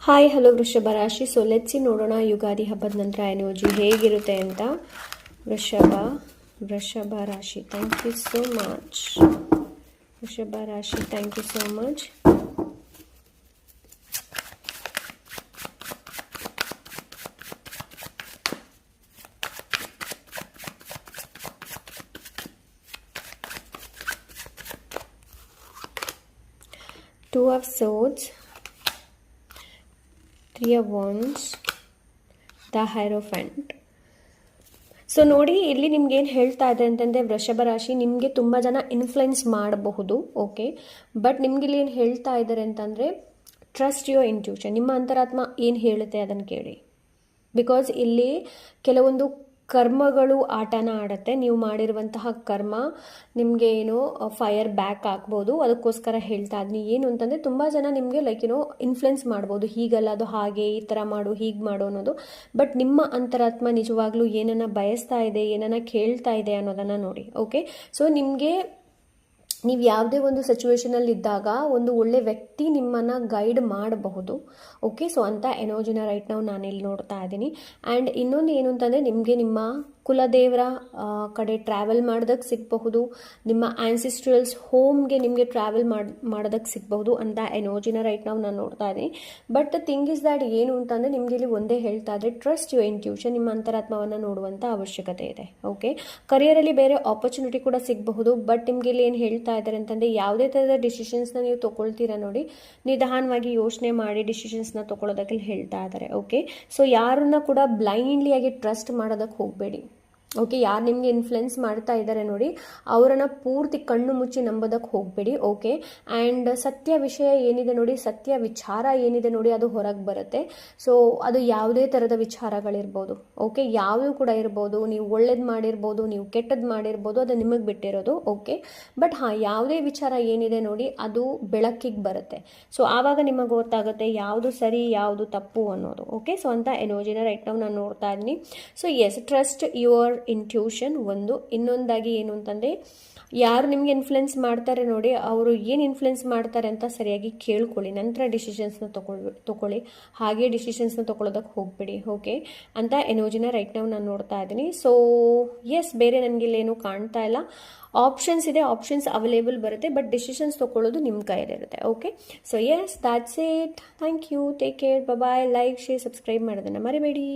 Hi hello ವೃಷಭ ರಾಶಿ. So let's see ನೋಡೋಣ ಯುಗಾದಿ ಹಬ್ಬದ ನಂತರ ಎನರ್ಜಿ ಹೇಗಿರುತ್ತೆ ಅಂತ. ವೃಷಭ ರಾಶಿ, ಥ್ಯಾಂಕ್ ಯು ಸೋ ಮಚ್. ವೃಷಭ ರಾಶಿ, thank you so much. Two of Swords, Three of Wands, The Hierophant. So ನೋಡಿ, ಇಲ್ಲಿ ನಿಮ್ಗೆ ಏನು ಹೇಳ್ತಾ ಇದೆ ಅಂತಂದರೆ, ವೃಷಭ ರಾಶಿ ನಿಮಗೆ ತುಂಬ ಜನ ಇನ್ಫ್ಲುಯೆನ್ಸ್ ಮಾಡಬಹುದು, ಓಕೆ. ಬಟ್ ನಿಮ್ಗೆ ಇಲ್ಲಿ ಏನು ಹೇಳ್ತಾ ಇದ್ದಾರೆ ಅಂತಂದರೆ, ಟ್ರಸ್ಟ್ ಯುವರ್ ಇಂಟ್ಯೂಷನ್. ನಿಮ್ಮ ಅಂತರಾತ್ಮ ಏನು ಹೇಳುತ್ತೆ ಅದನ್ನು ಕೇಳಿ. ಬಿಕಾಸ್ ಇಲ್ಲಿ ಕೆಲವೊಂದು ಕರ್ಮಗಳು ಆಟನ ಆಡುತ್ತೆ. ನೀವು ಮಾಡಿರುವಂತಹ ಕರ್ಮ ನಿಮಗೆ ಏನೋ ಫೈರ್ ಬ್ಯಾಕ್ ಆಗ್ಬೋದು. ಅದಕ್ಕೋಸ್ಕರ ಹೇಳ್ತಾ ಇದ್ದೀನಿ. ಏನು ಅಂತಂದರೆ, ತುಂಬ ಜನ ನಿಮಗೆ ಇನ್ಫ್ಲುಯೆನ್ಸ್ ಮಾಡ್ಬೋದು, ಹೀಗಲ್ಲ ಅದು ಹಾಗೆ, ಈ ಥರ ಮಾಡು, ಹೀಗೆ ಮಾಡು ಅನ್ನೋದು. ಬಟ್ ನಿಮ್ಮ ಅಂತರಾತ್ಮ ನಿಜವಾಗ್ಲೂ ಏನನ್ನ ಬಯಸ್ತಾ ಇದೆ, ಏನನ್ನ ಕೇಳ್ತಾ ಇದೆ ಅನ್ನೋದನ್ನು ನೋಡಿ, ಓಕೆ. ಸೊ ನಿಮಗೆ ನೀವು ಯಾವುದೇ ಒಂದು ಸಿಚುವೇಶನಲ್ಲಿ ಇದ್ದಾಗ ಒಂದು ಒಳ್ಳೆ ವ್ಯಕ್ತಿ ನಿಮ್ಮನ್ನು ಗೈಡ್ ಮಾಡಬಹುದು, ಓಕೆ. ಸೊ ಅಂತ ಎನರ್ಜಿನ ರೈಟ್ ನಾವು ನಾನಿಲ್ಲಿ ನೋಡ್ತಾ ಇದ್ದೀನಿ. ಆ್ಯಂಡ್ ಇನ್ನೊಂದು ಏನು ಅಂತಂದರೆ, ನಿಮಗೆ ನಿಮ್ಮ ಕುಲದೇವರ ಕಡೆ ಟ್ರಾವೆಲ್ ಮಾಡೋದಕ್ಕೆ ಸಿಗಬಹುದು, ನಿಮ್ಮ ಆನ್ಸಿಸ್ಟ್ರಲ್ಸ್ ಹೋಮ್ಗೆ ನಿಮಗೆ ಟ್ರಾವೆಲ್ ಮಾಡೋದಕ್ಕೆ ಸಿಗಬಹುದು ಅಂತ ಎನರ್ಜಿನ ರೈಟ್ ನಾವು ನಾನು ನೋಡ್ತಾ ಇದ್ದೀನಿ. But the thing is that ಏನು ಅಂತಂದರೆ, ನಿಮಗೆ ಇಲ್ಲಿ ಒಂದೇ ಹೇಳ್ತಾ ಇದ್ರೆ, ಟ್ರಸ್ಟ್ ಯುವರ್ ಇಂಟ್ಯೂಷನ್. ನಿಮ್ಮ ಅಂತರಾತ್ಮವನ್ನು ನೋಡುವಂಥ ಅವಶ್ಯಕತೆ ಇದೆ, ಓಕೆ. ಕರಿಯರಲ್ಲಿ ಬೇರೆ ಆಪರ್ಚುನಿಟಿ ಕೂಡ ಸಿಗಬಹುದು. ಬಟ್ ನಿಮಗೆ ಇಲ್ಲಿ ಏನು ಹೇಳ್ತಾ ಇದ್ದಾರೆ ಅಂತಂದರೆ, ಯಾವುದೇ ಥರದ ಡಿಸಿಷನ್ಸ್ನ ನೀವು ತೊಗೊಳ್ತೀರಾ ನೋಡಿ, ನಿಧಾನವಾಗಿ ಯೋಚನೆ ಮಾಡಿ ಡಿಸಿಷನ್ಸ್ನ ತೊಗೊಳೋದಕ್ಕೆ ಹೇಳ್ತಾ ಇದ್ದಾರೆ, ಓಕೆ. ಸೊ ಯಾರನ್ನ ಕೂಡ ಬ್ಲೈಂಡ್ಲಿಯಾಗಿ ಟ್ರಸ್ಟ್ ಮಾಡೋದಕ್ಕೆ ಹೋಗಬೇಡಿ, ಓಕೆ. ಯಾರು ನಿಮಗೆ ಇನ್ಫ್ಲುಯೆನ್ಸ್ ಮಾಡ್ತಾ ಇದ್ದಾರೆ ನೋಡಿ, ಅವರನ್ನು ಪೂರ್ತಿ ಕಣ್ಣು ಮುಚ್ಚಿ ನಂಬೋದಕ್ಕೆ ಹೋಗಬೇಡಿ, ಓಕೆ. ಆ್ಯಂಡ್ ಸತ್ಯ ವಿಷಯ ಏನಿದೆ ನೋಡಿ, ಸತ್ಯ ವಿಚಾರ ಏನಿದೆ ನೋಡಿ, ಅದು ಹೊರಗೆ ಬರುತ್ತೆ. ಸೊ ಅದು ಯಾವುದೇ ಥರದ ವಿಚಾರಗಳಿರ್ಬೋದು, ಓಕೆ. ಯಾವುದು ಕೂಡ ಇರ್ಬೋದು. ನೀವು ಒಳ್ಳೇದು ಮಾಡಿರ್ಬೋದು, ನೀವು ಕೆಟ್ಟದ್ದು ಮಾಡಿರ್ಬೋದು, ಅದು ನಿಮಗೆ ಬಿಟ್ಟಿರೋದು, ಓಕೆ. ಬಟ್ ಯಾವುದೇ ವಿಚಾರ ಏನಿದೆ ನೋಡಿ, ಅದು ಬೆಳಕಿಗೆ ಬರುತ್ತೆ. ಸೊ ಆವಾಗ ನಿಮಗೆ ಗೊತ್ತಾಗುತ್ತೆ ಯಾವುದು ಸರಿ, ಯಾವುದು ತಪ್ಪು ಅನ್ನೋದು, ಓಕೆ. ಸೊ ಅಂತ ಎನರ್ಜಿನ ರೈಟ್ ನಾವು ನಾನು ನೋಡ್ತಾ ಇದ್ದೀನಿ. So yes, trust your intuition ಒಂದು. ಇನ್ನೊಂದಾಗಿ ಏನು ಅಂತಂದರೆ, ಯಾರು ನಿಮಗೆ ಇನ್ಫ್ಲುಯೆನ್ಸ್ ಮಾಡ್ತಾರೆ ನೋಡಿ, ಅವರು ಏನು ಇನ್ಫ್ಲುಯೆನ್ಸ್ ಮಾಡ್ತಾರೆ ಅಂತ ಸರಿಯಾಗಿ ಕೇಳ್ಕೊಳ್ಳಿ, ನಂತರ ಡಿಸಿಷನ್ಸ್ನ ತೊಗೊಳ್ಳಿ. ಹಾಗೆ ಡಿಸಿಷನ್ಸ್ನ ತೊಗೊಳೋದಕ್ಕೆ ಹೋಗ್ಬೇಡಿ, ಓಕೆ ಅಂತ ಎನರ್ಜಿನ ರೈಟ್ ನಾವು ನಾನು ನೋಡ್ತಾ ಇದ್ದೀನಿ. ಸೊ ಎಸ್, ಬೇರೆ ನನಗಿಲ್ಲೇನು ಕಾಣ್ತಾ ಇಲ್ಲ. ಆಪ್ಷನ್ಸ್ ಇದೆ, ಆಪ್ಷನ್ಸ್ ಅವೈಲೇಬಲ್ ಬರುತ್ತೆ. ಬಟ್ ಡಿಸಿಷನ್ಸ್ ತೊಗೊಳ್ಳೋದು ನಿಮ್ಮ ಕೈಯಲ್ಲಿರುತ್ತೆ, okay. So yes, that's it. Thank you, take care, bye. Like, share, subscribe ಮಾಡೋದನ್ನು ಮರಿಬೇಡಿ.